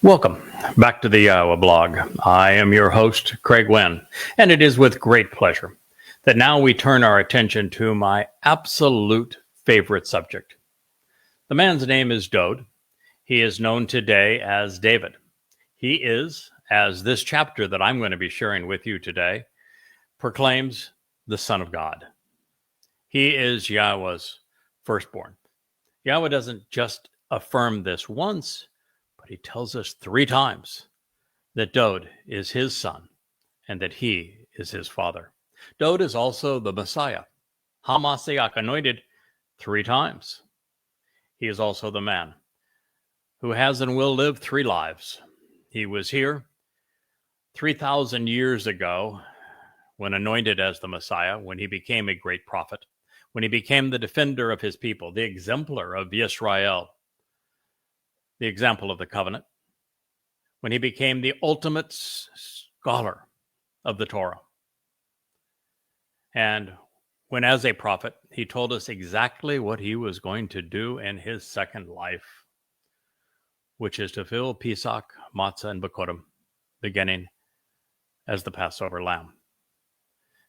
Welcome back to the Yahowah blog. I am your host, Craig Wynn, and it is with great pleasure that now we turn our attention to my absolute favorite subject. The man's name is Dowd. He is known today as David. He is, as this chapter that I'm going to be sharing with you today proclaims, the Son of God. He is Yahweh's firstborn. Yahweh doesn't just affirm this once, but he tells us 3 times that Dowd is his son and that he is his father. Dowd is also the Messiah, HaMashiach, anointed 3 times. He is also the man who has and will live 3 lives. He was here 3,000 years ago when anointed as the Messiah, when he became a great prophet, when he became the defender of his people, the exemplar of Israel, the example of the covenant, when he became the ultimate scholar of the Torah. And when, as a prophet, he told us exactly what he was going to do in his second life, which is to fill Pesach, Matzah, and Bekurim, beginning as the Passover lamb.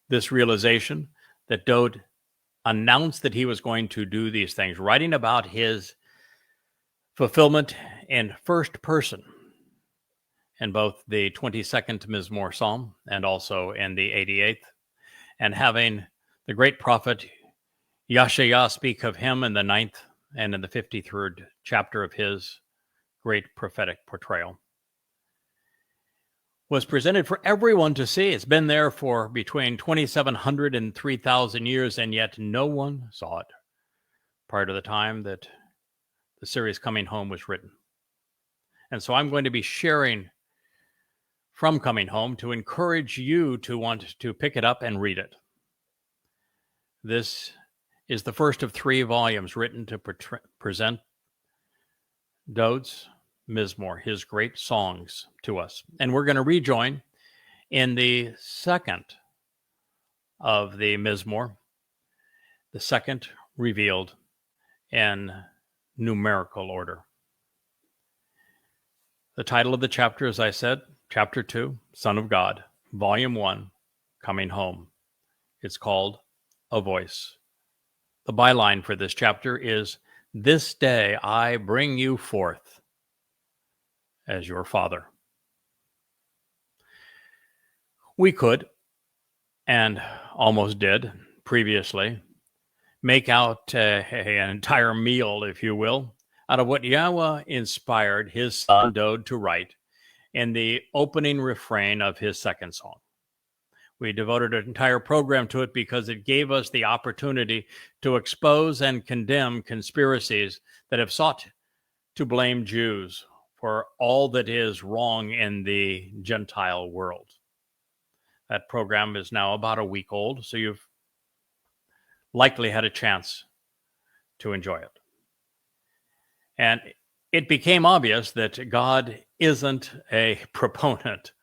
This realization that Dowd announced that he was going to do these things, writing about his fulfillment in first person in both the 22nd Mizmowr Psalm and also in the 88th, and having the great prophet Yeshayah speak of him in the 9th and in the 53rd chapter of his great prophetic portrayal, was presented for everyone to see. It's been there for between 2,700 and 3,000 years, and yet no one saw it prior to the time that the series Coming Home was written. And so I'm going to be sharing from Coming Home to encourage you to want to pick it up and read it. This is the first of 3 volumes written to present Dowd's Mizmowr, his great songs, to us. And we're going to rejoin in the second of the Mizmowr, the second revealed in numerical order. The title of the chapter, as I said, Chapter 2, Son of God, Volume 1, Coming Home. It's called A Voice. The byline for this chapter is, This day I bring you forth as your father. We could, and almost did previously, make out an entire meal, if you will, out of what Yahweh inspired his son Dowd to write in the opening refrain of his second song. We devoted an entire program to it because it gave us the opportunity to expose and condemn conspiracies that have sought to blame Jews for all that is wrong in the Gentile world. That program is now about a week old, so you've likely had a chance to enjoy it. And it became obvious that God isn't a proponent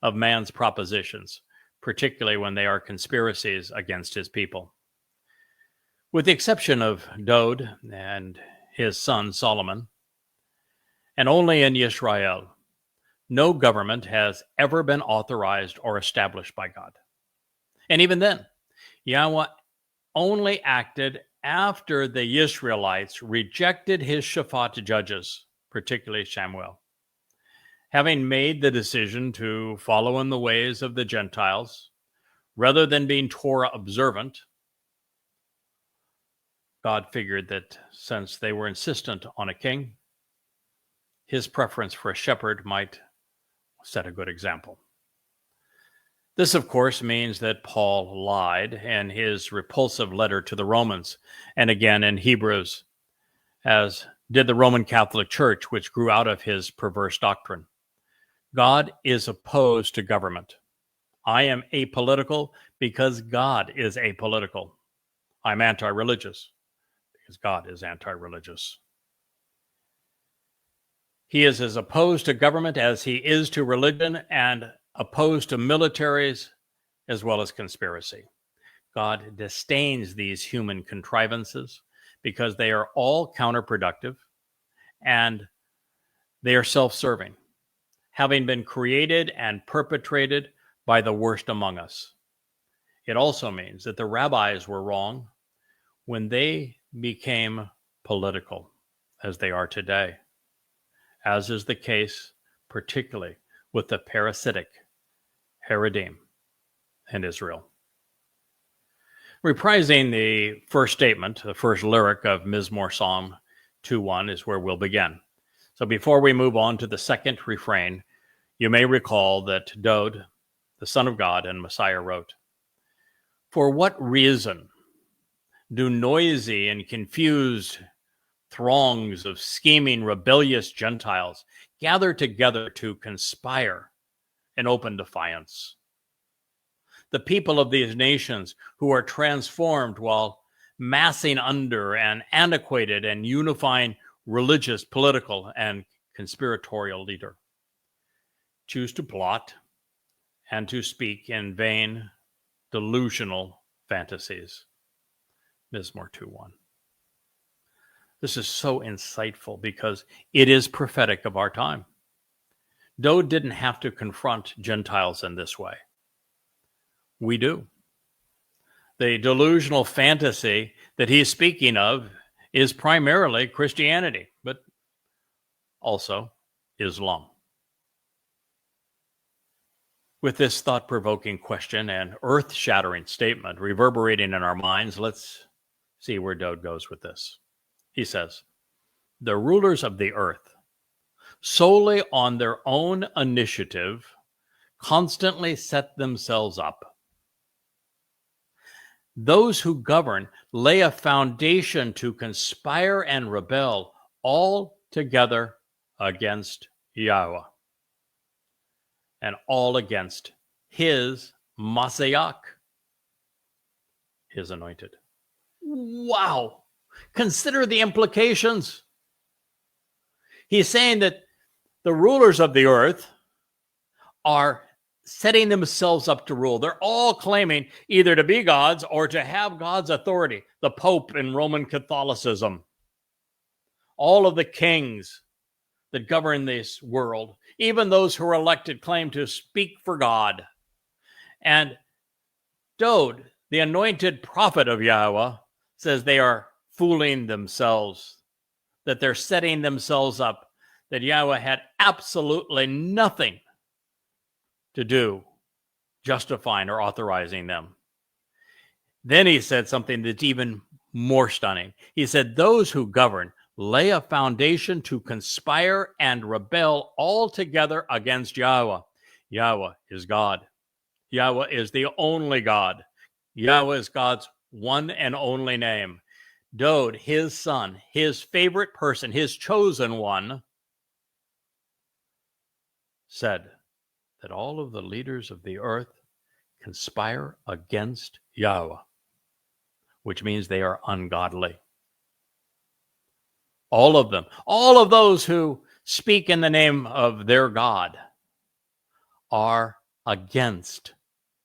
of man's propositions, particularly when they are conspiracies against his people. With the exception of Dowd and his son Solomon, and only in Israel, no government has ever been authorized or established by God. And even then, Yahweh only acted after the Israelites rejected his Shaphat judges, particularly Samuel. Having made the decision to follow in the ways of the Gentiles, rather than being Torah observant, God figured that since they were insistent on a king, his preference for a shepherd might set a good example. This, of course, means that Paul lied in his repulsive letter to the Romans, and again in Hebrews, as did the Roman Catholic Church, which grew out of his perverse doctrine. God is opposed to government. I am apolitical because God is apolitical. I'm anti-religious because God is anti-religious. He is as opposed to government as he is to religion, and opposed to militaries as well as conspiracy. God disdains these human contrivances because they are all counterproductive and they are self-serving. having been created and perpetrated by the worst among us. It also means that the rabbis were wrong when they became political, as they are today, as is the case particularly with the parasitic Haredim in Israel. Reprising the first statement, the first lyric of Mizmowr Psalm 2:1 is where we'll begin. So before we move on to the second refrain, you may recall that Dowd, the Son of God and Messiah, wrote, "For what reason do noisy and confused throngs of scheming, rebellious Gentiles gather together to conspire in open defiance? The people of these nations who are transformed while massing under an antiquated and unifying religious, political, and conspiratorial leader choose to plot and to speak in vain, delusional fantasies." Mizmowr 2:1. This is so insightful because it is prophetic of our time. Dowd didn't have to confront Gentiles in this way. We do. The delusional fantasy that he's speaking of is primarily Christianity, but also Islam. With this thought-provoking question and earth-shattering statement reverberating in our minds, let's see where Dowd goes with this. He says, "The rulers of the earth, solely on their own initiative, constantly set themselves up. Those who govern lay a foundation to conspire and rebel all together against Yahweh and all against his Mashiach, his anointed." Wow! Consider the implications. He's saying that the rulers of the earth are setting themselves up to rule. They're all claiming either to be gods or to have God's authority. The Pope in Roman Catholicism, all of the kings that govern this world, even those who are elected, claim to speak for God. And Dowd, the anointed prophet of Yahweh, says they are fooling themselves, that they're setting themselves up, that Yahweh had absolutely nothing to do justifying or authorizing them. Then he said something that's even more stunning. He said, "Those who govern lay a foundation to conspire and rebel all together against Yahweh." Yahweh is God. Yahweh is the only God. Yahweh is God's one and only name. Dowd, his son, his favorite person, his chosen one, said that all of the leaders of the earth conspire against Yahweh, which means they are ungodly. All of them, all of those who speak in the name of their God are against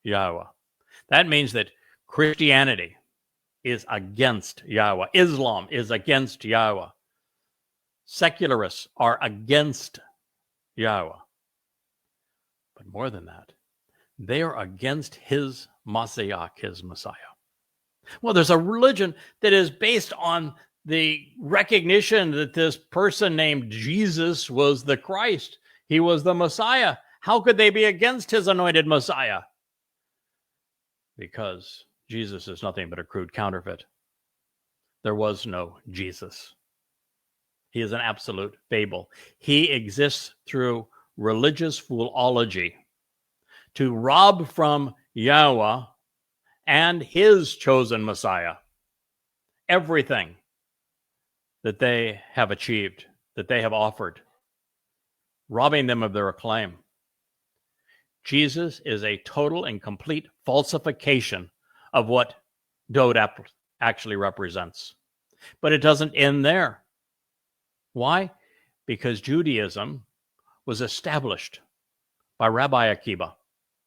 Yahweh. That means that Christianity is against Yahweh. Islam is against Yahweh. Secularists are against Yahweh. But more than that, they are against his Mashiach, his Messiah. Well, there's a religion that is based on the recognition that this person named Jesus was the Christ. He was the Messiah. How could they be against his anointed Messiah? Because Jesus is nothing but a crude counterfeit. There was no Jesus. He is an absolute fable. He exists through religious foolology to rob from Yahweh and his chosen Messiah everything that they have achieved, that they have offered, robbing them of their acclaim. Jesus is a total and complete falsification of what Dowd actually represents. But it doesn't end there. Why? Because Judaism was established by Rabbi Akiba,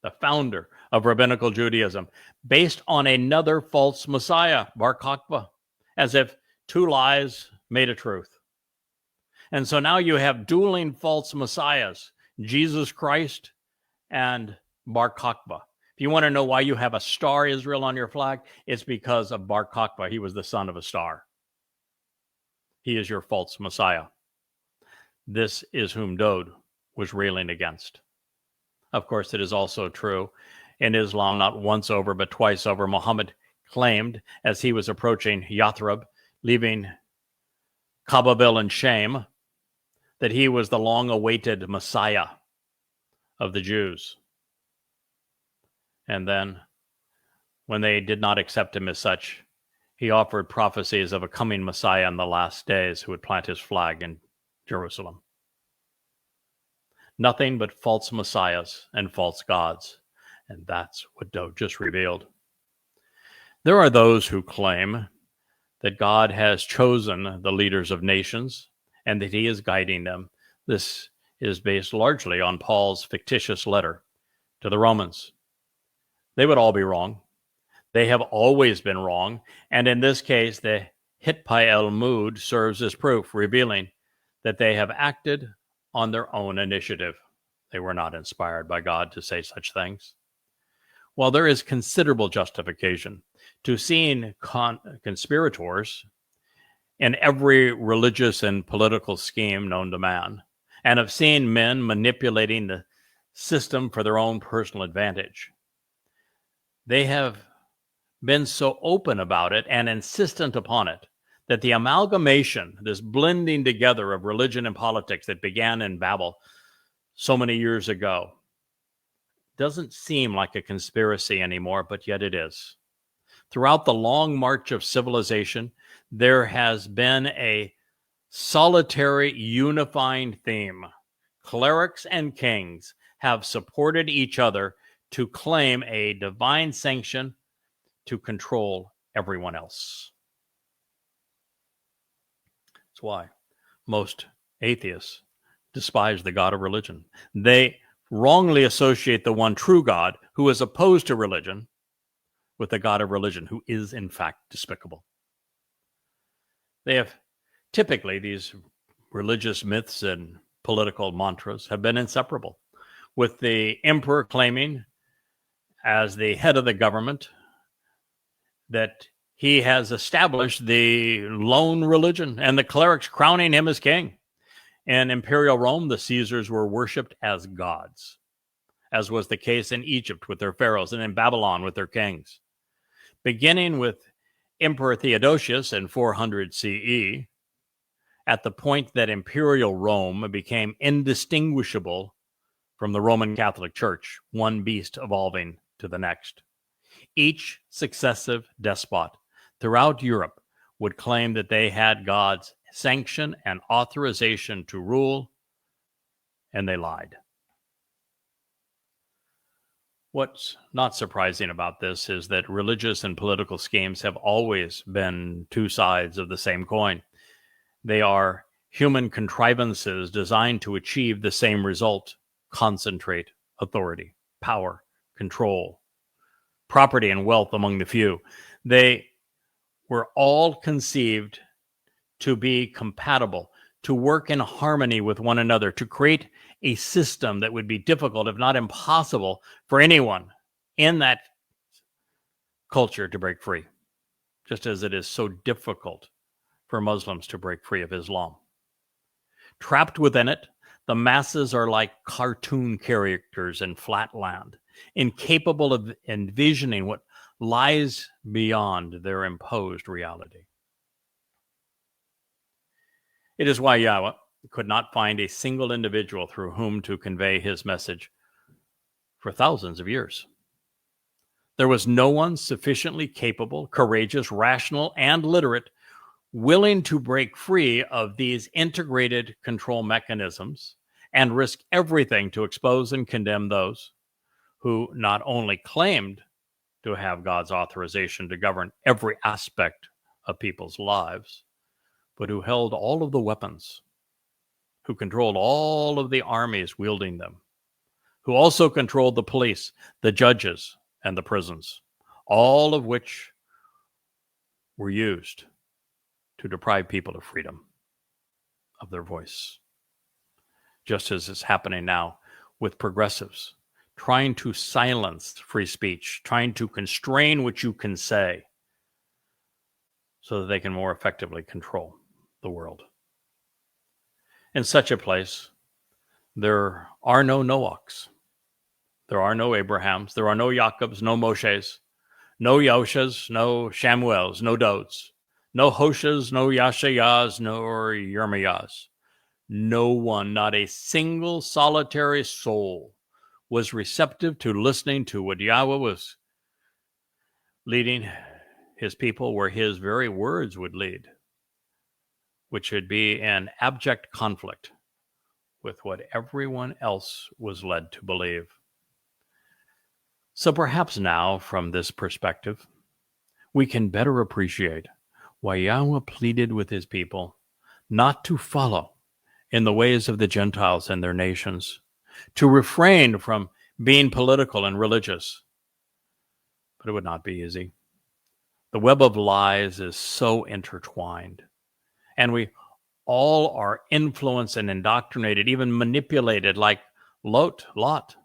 the founder of rabbinical Judaism, based on another false Messiah, Bar Kokhba, as if two lies made a truth. And so now you have dueling false messiahs. Jesus Christ and Bar Kokhba. If you want to know why you have a star Israel on your flag, it's because of Bar Kokhba. He was the son of a star. He is your false Messiah. This is whom Dowd was railing against. Of course, it is also true in Islam, not once over, but twice over. Muhammad claimed as he was approaching Yathrib, leaving Kabul in shame, that he was the long-awaited Messiah of the Jews. And then, when they did not accept him as such, he offered prophecies of a coming Messiah in the last days who would plant his flag in Jerusalem. Nothing but false messiahs and false gods. And that's what Dowd just revealed. There are those who claim that God has chosen the leaders of nations and that he is guiding them. This is based largely on Paul's fictitious letter to the Romans. They would all be wrong. They have always been wrong. And in this case, the Hitpael mood serves as proof, revealing that they have acted on their own initiative. They were not inspired by God to say such things. While there is considerable justification to seeing conspirators in every religious and political scheme known to man, and of seeing men manipulating the system for their own personal advantage, they have been so open about it and insistent upon it that the amalgamation, this blending together of religion and politics that began in Babel so many years ago, doesn't seem like a conspiracy anymore, but yet it is. Throughout the long march of civilization, there has been a solitary unifying theme. Clerics and kings have supported each other to claim a divine sanction to control everyone else. That's why most atheists despise the God of religion. They wrongly associate the one true God, who is opposed to religion, with the God of religion, who is in fact despicable. They have typically, these religious myths and political mantras have been inseparable, with the emperor claiming as the head of the government that he has established the lone religion, and the clerics crowning him as king. In imperial Rome, the Caesars were worshipped as gods, as was the case in Egypt with their pharaohs and in Babylon with their kings. Beginning with Emperor Theodosius in 400 CE, at the point that imperial Rome became indistinguishable from the Roman Catholic Church, one beast evolving to the next. Each successive despot throughout Europe would claim that they had God's sanction and authorization to rule, and they lied. What's not surprising about this is that religious and political schemes have always been two sides of the same coin. They are human contrivances designed to achieve the same result: concentrate authority, power, control, property, and wealth among the few. They were all conceived to be compatible, to work in harmony with one another, to create a system that would be difficult, if not impossible, for anyone in that culture to break free, just as it is so difficult for Muslims to break free of Islam. Trapped within it, the masses are like cartoon characters in flat land, incapable of envisioning what lies beyond their imposed reality. It is why Yahweh could not find a single individual through whom to convey his message for thousands of years. There was no one sufficiently capable, courageous, rational, and literate, willing to break free of these integrated control mechanisms and risk everything to expose and condemn those who not only claimed to have God's authorization to govern every aspect of people's lives, but who held all of the weapons, who controlled all of the armies wielding them, who also controlled the police, the judges, and the prisons, all of which were used to deprive people of freedom, of their voice, just as is happening now with progressives, trying to silence free speech, trying to constrain what you can say so that they can more effectively control the world. In such a place, there are no Noachs, there are no Abrahams, there are no Jacobs, no Moshes, no Yoshas, no Shamuels, no Dodes, no Hoshas, no Yashayas, nor Yermiyahs. No one, not a single solitary soul, was receptive to listening to what Yahweh was leading his people where his very words would lead, which would be an abject conflict with what everyone else was led to believe. So perhaps now, from this perspective, we can better appreciate why Yahweh pleaded with his people not to follow in the ways of the Gentiles and their nations, to refrain from being political and religious. But it would not be easy. The web of lies is so intertwined, and we all are influenced and indoctrinated, even manipulated like Lot,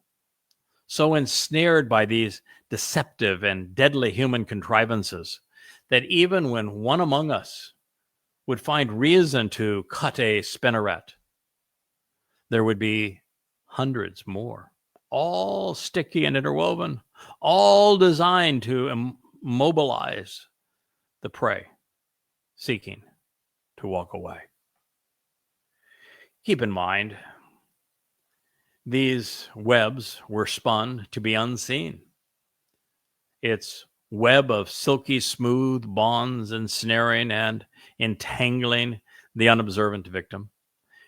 so ensnared by these deceptive and deadly human contrivances that even when one among us would find reason to cut a spinneret, there would be hundreds more, all sticky and interwoven, all designed to immobilize the prey seeking to walk away. Keep in mind, these webs were spun to be unseen. Its web of silky smooth bonds ensnaring and entangling the unobservant victim.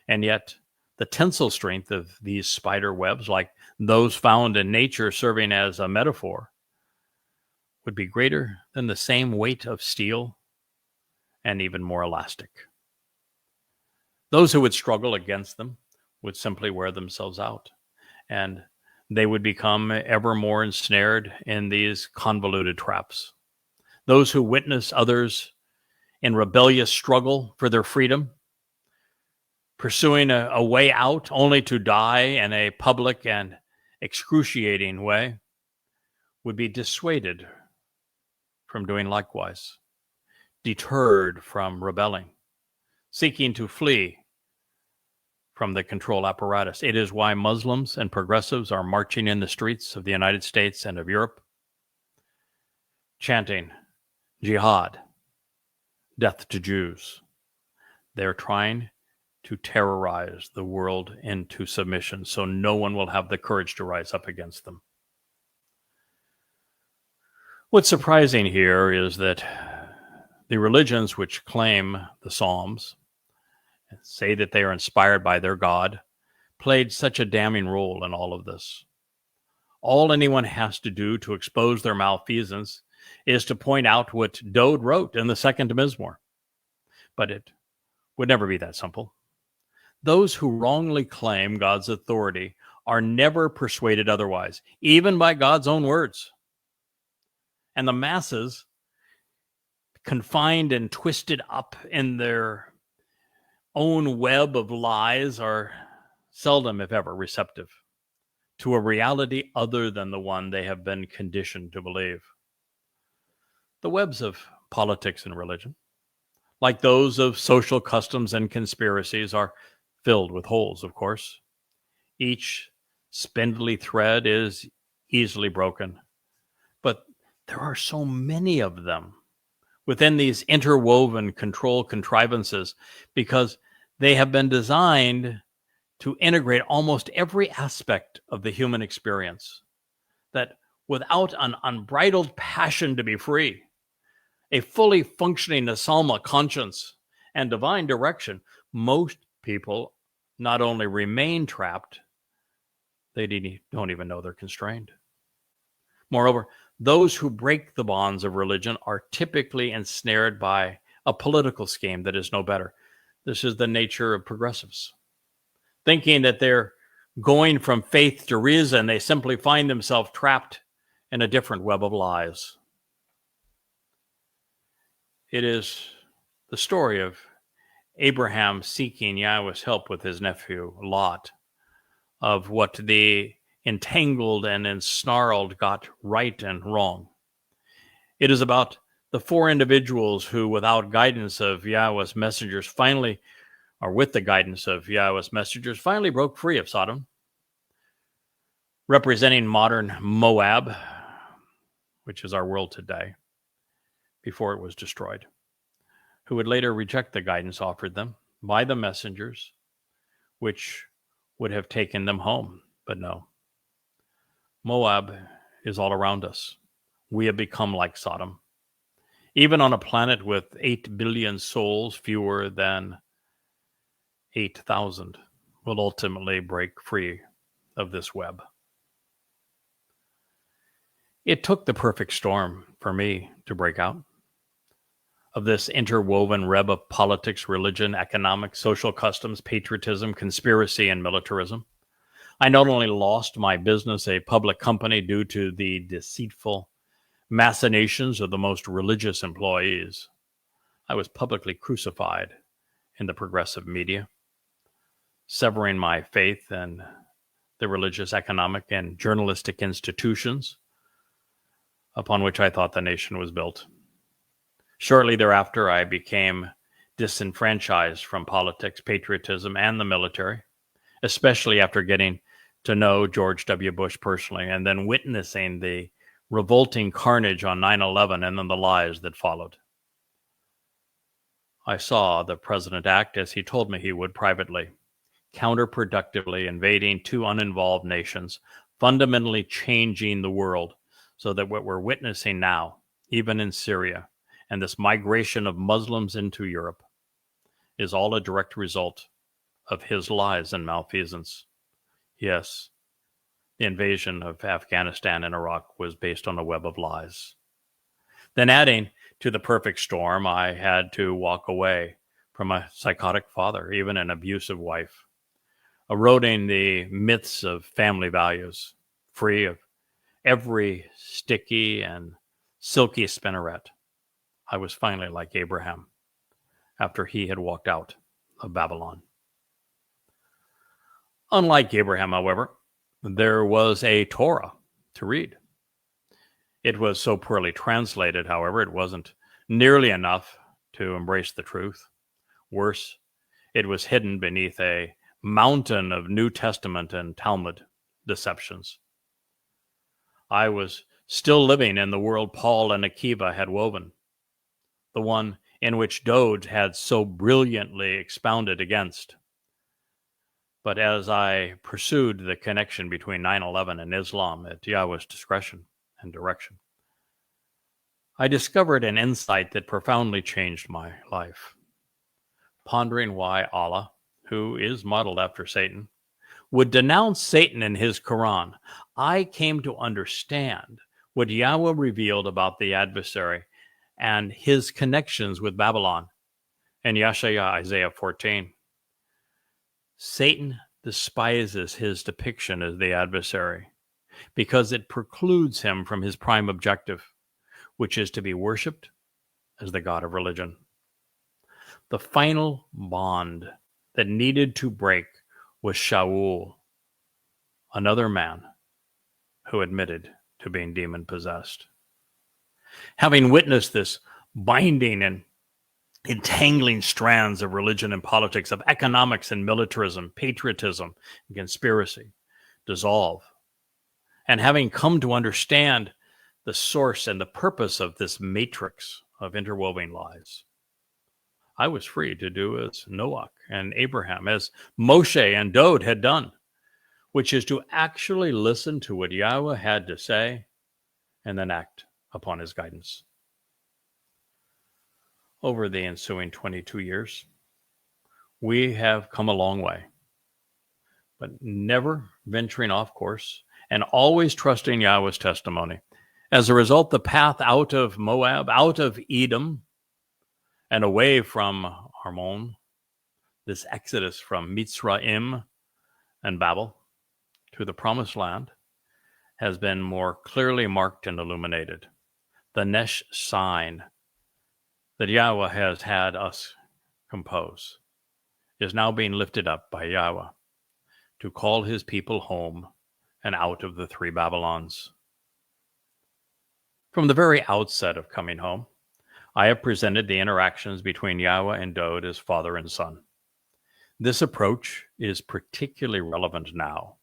And yet, the tensile strength of these spider webs, like those found in nature serving as a metaphor, would be greater than the same weight of steel and even more elastic. Those who would struggle against them would simply wear themselves out, and they would become ever more ensnared in these convoluted traps. Those who witness others in rebellious struggle for their freedom, pursuing a way out only to die in a public and excruciating way, would be dissuaded from doing likewise, deterred from rebelling, seeking to flee from the control apparatus. It is why Muslims and progressives are marching in the streets of the United States and of Europe, chanting jihad, death to Jews. They're trying to terrorize the world into submission so no one will have the courage to rise up against them. What's surprising here is that the religions which claim the Psalms and say that they are inspired by their God played such a damning role in all of this. All anyone has to do to expose their malfeasance is to point out what Dode wrote in the second Mizmowr. But it would never be that simple. Those who wrongly claim God's authority are never persuaded otherwise, even by God's own words. And the masses, confined and twisted up in their own web of lies, are seldom, if ever, receptive to a reality other than the one they have been conditioned to believe. The webs of politics and religion, like those of social customs and conspiracies, are filled with holes, of course. Each spindly thread is easily broken, but there are so many of them within these interwoven control contrivances because they have been designed to integrate almost every aspect of the human experience, that without an unbridled passion to be free, a fully functioning Asalma conscience, and divine direction, most people not only remain trapped, they don't even know they're constrained. Moreover, those who break the bonds of religion are typically ensnared by a political scheme that is no better. This is the nature of progressives. Thinking that they're going from faith to reason, they simply find themselves trapped in a different web of lies. It is the story of Abraham seeking Yahweh's help with his nephew Lot, of what the entangled and ensnarled got right and wrong. It is about the four individuals who, without guidance of Yahweh's messengers, finally, or with the guidance of Yahweh's messengers, finally broke free of Sodom, representing modern Moab, which is our world today, before it was destroyed, who would later reject the guidance offered them by the messengers, which would have taken them home. But no. Moab is all around us. We have become like Sodom. Even on a planet with 8 billion souls, fewer than 8,000 will ultimately break free of this web. It took the perfect storm for me to break out of this interwoven web of politics, religion, economics, social customs, patriotism, conspiracy, and militarism. I not only lost my business, a public company, due to the deceitful machinations of the most religious employees. I was publicly crucified in the progressive media, severing my faith in the religious, economic, and journalistic institutions upon which I thought the nation was built. Shortly thereafter, I became disenfranchised from politics, patriotism, and the military, especially after getting to know George W. Bush personally and then witnessing the revolting carnage on 9/11 and then the lies that followed. I saw the president act as he told me he would privately, counterproductively invading two uninvolved nations, fundamentally changing the world so that what we're witnessing now, even in Syria, and this migration of Muslims into Europe, is all a direct result of his lies and malfeasance. Yes, the invasion of Afghanistan and Iraq was based on a web of lies. Then, adding to the perfect storm, I had to walk away from a psychotic father, even an abusive wife, eroding the myths of family values, free of every sticky and silky spinneret. I was finally like Abraham after he had walked out of Babylon. Unlike Abraham, however, there was a Torah to read. It was so poorly translated, however, it wasn't nearly enough to embrace the truth. Worse, it was hidden beneath a mountain of New Testament and Talmud deceptions. I was still living in the world Paul and Akiva had woven, the one in which Dode had so brilliantly expounded against. But as I pursued the connection between 9/11 and Islam at Yahweh's discretion and direction, I discovered an insight that profoundly changed my life. Pondering why Allah, who is modeled after Satan, would denounce Satan in his Quran, I came to understand what Yahweh revealed about the adversary and his connections with Babylon in Yeshaya, Isaiah 14. Satan despises his depiction as the adversary because it precludes him from his prime objective, which is to be worshipped as the God of religion. The final bond that needed to break was Shaul, another man who admitted to being demon-possessed. Having witnessed this binding and entangling strands of religion and politics, of economics and militarism, patriotism and conspiracy dissolve, and having come to understand the source and the purpose of this matrix of interwoven lies, I was free to do as Noach and Abraham, as Moshe and Dode had done, which is to actually listen to what Yahweh had to say and then act upon his guidance. Over the ensuing 22 years, we have come a long way, but never venturing off course and always trusting Yahweh's testimony. As a result, the path out of Moab, out of Edom, and away from Harmon, this exodus from Mitzrayim and Babel to the promised land, has been more clearly marked and illuminated. The Nesh sign that Yahweh has had us compose is now being lifted up by Yahweh to call his people home and out of the three Babylons. From the very outset of coming home, I have presented the interactions between Yahweh and Dowd as father and son. This approach is particularly relevant now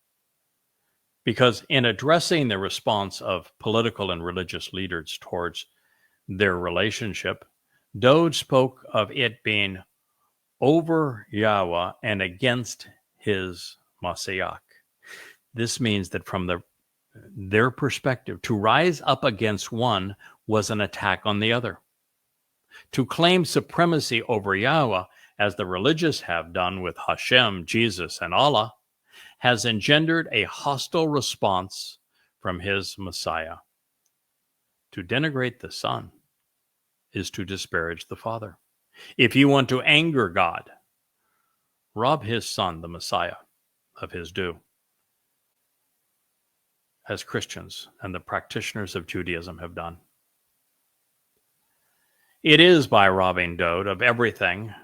because in addressing the response of political and religious leaders towards their relationship, Dowd spoke of it being over Yahweh and against his Mashiach. This means that from their perspective, to rise up against one was an attack on the other. To claim supremacy over Yahweh, as the religious have done with Hashem, Jesus, and Allah, has engendered a hostile response from his Messiah. To denigrate the Son is to disparage the Father. If you want to anger God, rob his Son, the Messiah, of his due, as Christians and the practitioners of Judaism have done. It is by robbing Dowd of everything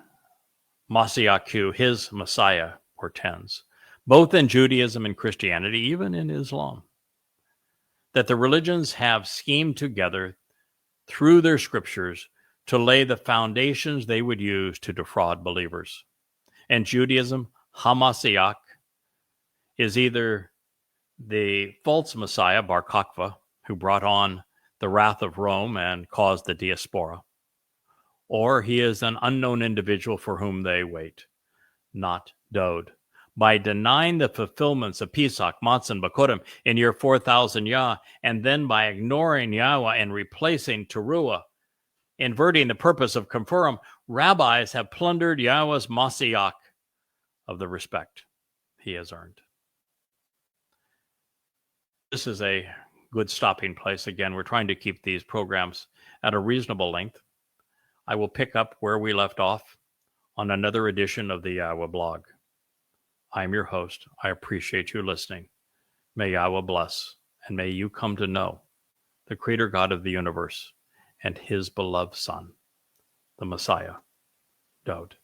Mashiach, his Messiah, portends, both in Judaism and Christianity, even in Islam, that the religions have schemed together through their scriptures to lay the foundations they would use to defraud believers. In Judaism, HaMashiach is either the false Messiah, Bar Kokhba, who brought on the wrath of Rome and caused the diaspora, or he is an unknown individual for whom they wait, not Dowd. By denying the fulfillments of Pesach, Matzah, and Bakurim in year 4000 Yah, and then by ignoring Yahweh and replacing Teruah, inverting the purpose of Kippurim, rabbis have plundered Yahweh's Mashiach of the respect he has earned. This is a good stopping place. Again, we're trying to keep these programs at a reasonable length. I will pick up where we left off on another edition of the Yahweh blog. I'm your host. I appreciate you listening. May Yahweh bless, and may you come to know the Creator God of the universe and his beloved Son, the Messiah, Dowd.